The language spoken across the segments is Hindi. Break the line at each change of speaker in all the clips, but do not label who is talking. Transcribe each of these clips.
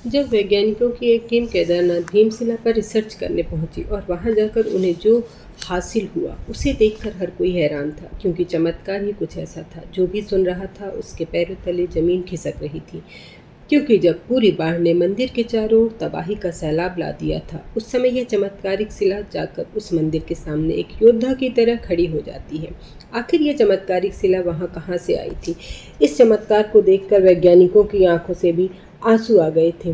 जब वैज्ञानिकों की एक टीम केदारनाथ भीमशिला पर रिसर्च करने पहुंची और वहां जाकर उन्हें जो हासिल हुआ उसे देखकर हर कोई हैरान था, क्योंकि चमत्कार ही कुछ ऐसा था। जो भी सुन रहा था उसके पैरों तले जमीन खिसक रही थी, क्योंकि जब पूरी बाढ़ ने मंदिर के चारों ओर तबाही का सैलाब ला दिया था, उस समय यह चमत्कारिक शिला जाकर उस मंदिर के सामने एक योद्धा की तरह खड़ी हो जाती है। आखिर यह चमत्कारिक शिला वहां कहां से आई थी? इस चमत्कार को देखकर वैज्ञानिकों की आंखों से भी आंसू आ गए थे।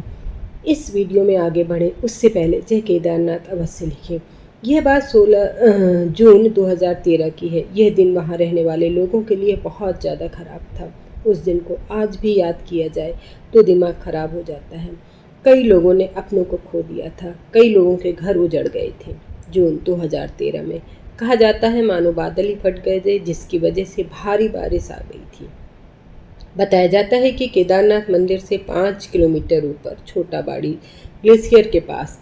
इस वीडियो में आगे बढ़े उससे पहले जय केदारनाथ अवश्य लिखें। यह बात 16 जून 2013 की है। यह दिन वहाँ रहने वाले लोगों के लिए बहुत ज़्यादा खराब था। उस दिन को आज भी याद किया जाए तो दिमाग खराब हो जाता है। कई लोगों ने अपनों को खो दिया था, कई लोगों के घर उजड़ गए थे। जून 2013 में कहा जाता है मानो बादल ही फट गए थे, जिसकी वजह से भारी बारिश आ गई थी। बताया जाता है कि केदारनाथ मंदिर से 5 किलोमीटर ऊपर छोटा बाड़ी ग्लेशियर के पास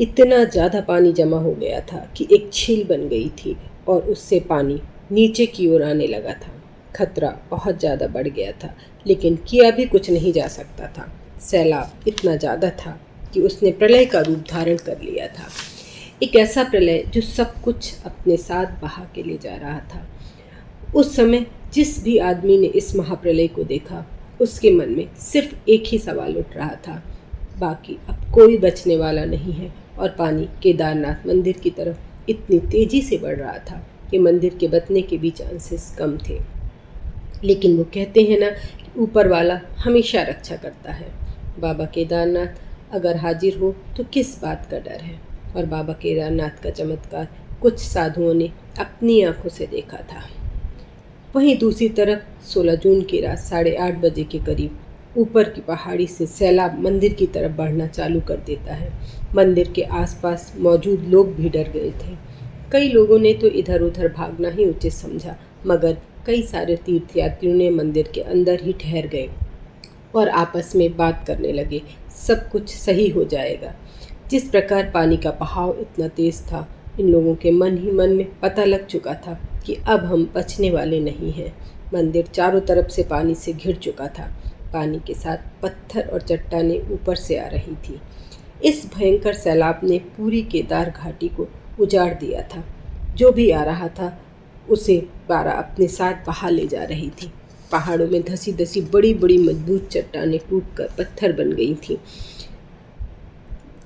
इतना ज़्यादा पानी जमा हो गया था कि एक झील बन गई थी और उससे पानी नीचे की ओर आने लगा था। खतरा बहुत ज़्यादा बढ़ गया था, लेकिन किया भी कुछ नहीं जा सकता था। सैलाब इतना ज़्यादा था कि उसने प्रलय का रूप धारण कर लिया था। एक ऐसा प्रलय जो सब कुछ अपने साथ बहा के ले जा रहा था। उस समय जिस भी आदमी ने इस महाप्रलय को देखा, उसके मन में सिर्फ एक ही सवाल उठ रहा था, बाकी अब कोई बचने वाला नहीं है। और पानी केदारनाथ मंदिर की तरफ इतनी तेजी से बढ़ रहा था कि मंदिर के बचने के भी चांसेस कम थे। लेकिन वो कहते हैं ना कि ऊपर वाला हमेशा रक्षा करता है। बाबा केदारनाथ अगर हाजिर हो तो किस बात का डर है। और बाबा केदारनाथ का चमत्कार कुछ साधुओं ने अपनी आंखों से देखा था। वहीं दूसरी तरफ 16 जून की रात 8:30 बजे के करीब ऊपर की पहाड़ी से सैलाब मंदिर की तरफ बढ़ना चालू कर देता है। मंदिर के आसपास मौजूद लोग भी डर गए थे। कई लोगों ने तो इधर उधर भागना ही उचित समझा, मगर कई सारे तीर्थयात्रियों ने मंदिर के अंदर ही ठहर गए और आपस में बात करने लगे, सब कुछ सही हो जाएगा। जिस प्रकार पानी का बहाव इतना तेज था, इन लोगों के मन ही मन में पता लग चुका था कि अब हम बचने वाले नहीं हैं। मंदिर चारों तरफ से पानी से घिर चुका था। पानी के साथ पत्थर और चट्टानें ऊपर से आ रही थी। इस भयंकर सैलाब ने पूरी केदार घाटी को उजाड़ दिया था। जो भी आ रहा था उसे बारा अपने साथ बहा ले जा रही थी। पहाड़ों में धसी धसी बड़ी बड़ी मजबूत चट्टानें टूटकर पत्थर बन गई थीं।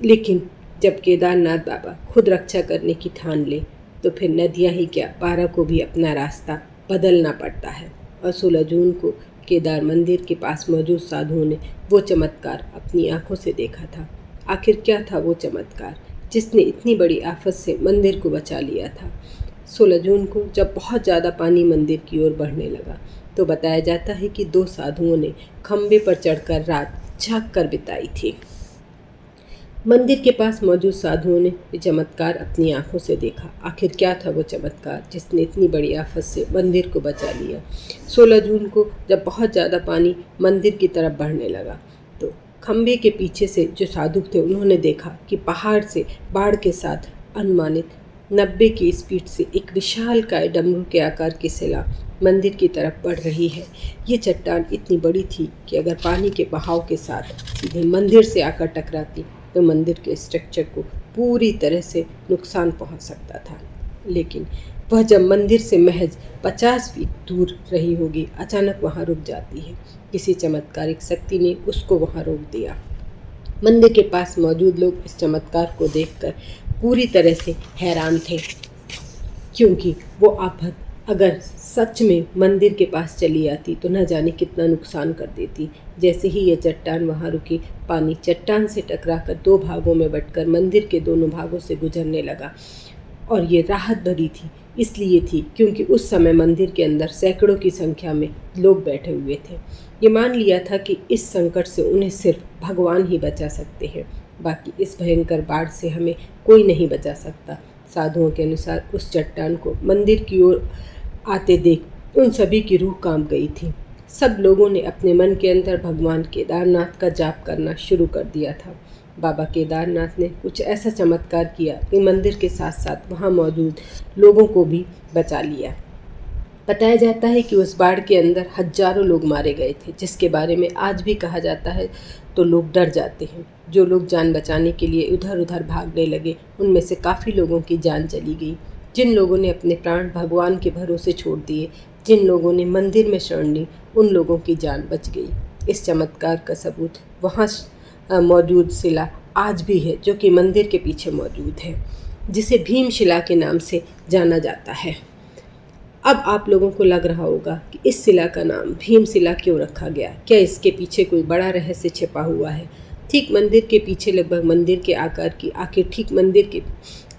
लेकिन जब केदारनाथ बाबा खुद रक्षा करने की ठान ले तो फिर नदियाँ ही क्या, बारा को भी अपना रास्ता बदलना पड़ता है। और 16 जून को केदार मंदिर के पास मौजूद साधुओं ने वो चमत्कार अपनी आंखों से देखा था। आखिर क्या था वो चमत्कार जिसने इतनी बड़ी आफत से मंदिर को बचा लिया था? 16 जून को जब बहुत ज़्यादा पानी मंदिर की ओर बढ़ने लगा तो बताया जाता है कि 2 साधुओं ने खंबे पर चढ़कर रात झाँक कर बिताई थी। मंदिर के पास मौजूद साधुओं ने ये चमत्कार अपनी आंखों से देखा। आखिर क्या था वो चमत्कार जिसने इतनी बड़ी आफत से मंदिर को बचा लिया? 16 जून को जब बहुत ज़्यादा पानी मंदिर की तरफ बढ़ने लगा तो खंबे के पीछे से जो साधु थे उन्होंने देखा कि पहाड़ से बाढ़ के साथ अनुमानित 90 की स्पीड से एक विशालकाय डमरू के आकार की शिला मंदिर की तरफ बढ़ रही है। ये चट्टान इतनी बड़ी थी कि अगर पानी के बहाव के साथ सीधे मंदिर से आकर टकराती तो मंदिर के स्ट्रक्चर को पूरी तरह से नुकसान पहुंच सकता था। लेकिन वह जब मंदिर से महज 50 फीट दूर रही होगी, अचानक वहां रुक जाती है। किसी चमत्कारिक शक्ति ने उसको वहां रोक दिया। मंदिर के पास मौजूद लोग इस चमत्कार को देखकर पूरी तरह से हैरान थे, क्योंकि वो आफत अगर सच में मंदिर के पास चली आती तो न जाने कितना नुकसान कर देती। जैसे ही ये चट्टान वहाँ रुकी, पानी चट्टान से टकराकर 2 भागों में बंटकर मंदिर के दोनों भागों से गुजरने लगा। और ये राहत भरी थी, इसलिए थी क्योंकि उस समय मंदिर के अंदर सैकड़ों की संख्या में लोग बैठे हुए थे। ये मान लिया था कि इस संकट से उन्हें सिर्फ भगवान ही बचा सकते हैं, बाकी इस भयंकर बाढ़ से हमें कोई नहीं बचा सकता। साधुओं के अनुसार उस चट्टान को मंदिर की ओर आते देख उन सभी की रूह कांप गई थी। सब लोगों ने अपने मन के अंदर भगवान केदारनाथ का जाप करना शुरू कर दिया था। बाबा केदारनाथ ने कुछ ऐसा चमत्कार किया कि मंदिर के साथ साथ वहाँ मौजूद लोगों को भी बचा लिया। बताया जाता है कि उस बाढ़ के अंदर हजारों लोग मारे गए थे, जिसके बारे में आज भी कहा जाता है तो लोग डर जाते हैं। जो लोग जान बचाने के लिए इधर उधर भागने लगे, उनमें से काफ़ी लोगों की जान चली गई। जिन लोगों ने अपने प्राण भगवान के भरोसे छोड़ दिए, जिन लोगों ने मंदिर में शरण ली, उन लोगों की जान बच गई। इस चमत्कार का सबूत वहाँ मौजूद शिला आज भी है, जो कि मंदिर के पीछे मौजूद है, जिसे भीमशिला के नाम से जाना जाता है। अब आप लोगों को लग रहा होगा कि इस शिला का नाम भीमशिला क्यों रखा गया। क्या इसके पीछे कोई बड़ा रहस्य छिपा हुआ है? ठीक मंदिर के पीछे, लगभग मंदिर के आकार की, आखिर ठीक मंदिर के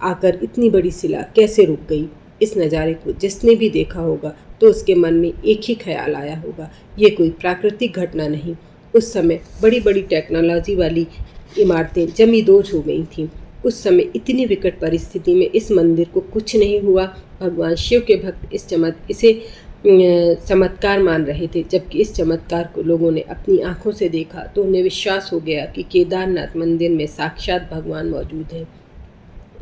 आकर इतनी बड़ी शिला कैसे रुक गई? इस नज़ारे को जिसने भी देखा होगा तो उसके मन में एक ही ख्याल आया होगा, ये कोई प्राकृतिक घटना नहीं। उस समय बड़ी बड़ी टेक्नोलॉजी वाली इमारतें जमींदोज हो गई थीं। उस समय इतनी विकट परिस्थिति में इस मंदिर को कुछ नहीं हुआ। भगवान शिव के भक्त इसे चमत्कार मान रहे थे, जबकि इस चमत्कार को लोगों ने अपनी आंखों से देखा तो उन्हें विश्वास हो गया कि केदारनाथ मंदिर में साक्षात भगवान मौजूद हैं।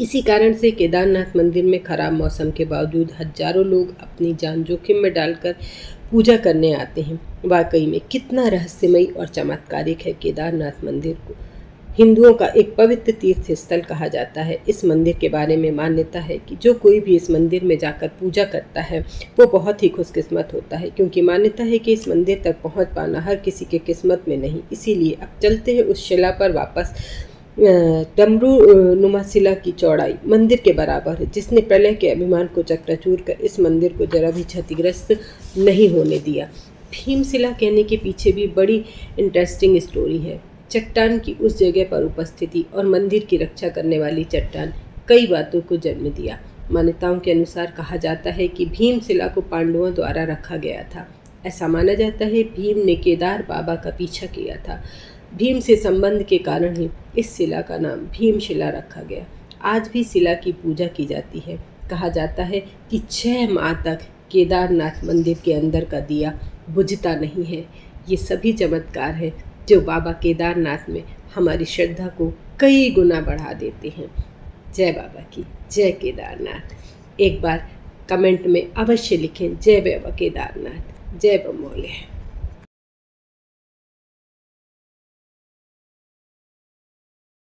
इसी कारण से केदारनाथ मंदिर में खराब मौसम के बावजूद हजारों लोग अपनी जान जोखिम में डालकर पूजा करने आते हैं। वाकई में कितना रहस्यमयी और चमत्कारिक है केदारनाथ मंदिर को। हिंदुओं का एक पवित्र तीर्थ स्थल कहा जाता है। इस मंदिर के बारे में मान्यता है कि जो कोई भी इस मंदिर में जाकर पूजा करता है वो बहुत ही खुशकिस्मत होता है, क्योंकि मान्यता है कि इस मंदिर तक पहुंच पाना हर किसी के किस्मत में नहीं। इसीलिए अब चलते हैं उस शिला पर वापस। डमरू नुमा शिला की चौड़ाई मंदिर के बराबर है, जिसने प्रलय के अभिमान को चकनाचूर कर इस मंदिर को जरा भी क्षतिग्रस्त नहीं होने दिया। भीमशिला कहने के पीछे भी बड़ी इंटरेस्टिंग स्टोरी है। चट्टान की उस जगह पर उपस्थिति और मंदिर की रक्षा करने वाली चट्टान कई बातों को जन्म दिया। मान्यताओं के अनुसार कहा जाता है कि भीमशिला को पांडवों द्वारा रखा गया था। ऐसा माना जाता है भीम ने केदार बाबा का पीछा किया था। भीम से संबंध के कारण ही इस शिला का नाम भीमशिला रखा गया। आज भी शिला की पूजा की जाती है। कहा जाता है कि 6 माह तक केदारनाथ मंदिर के अंदर का दिया बुझता नहीं है। ये सभी चमत्कार है जो बाबा केदारनाथ में हमारी श्रद्धा को कई गुना बढ़ा देते हैं। जय बाबा की, जय केदारनाथ। एक बार कमेंट में अवश्य लिखें, जय बाबा केदारनाथ, जय बमोले।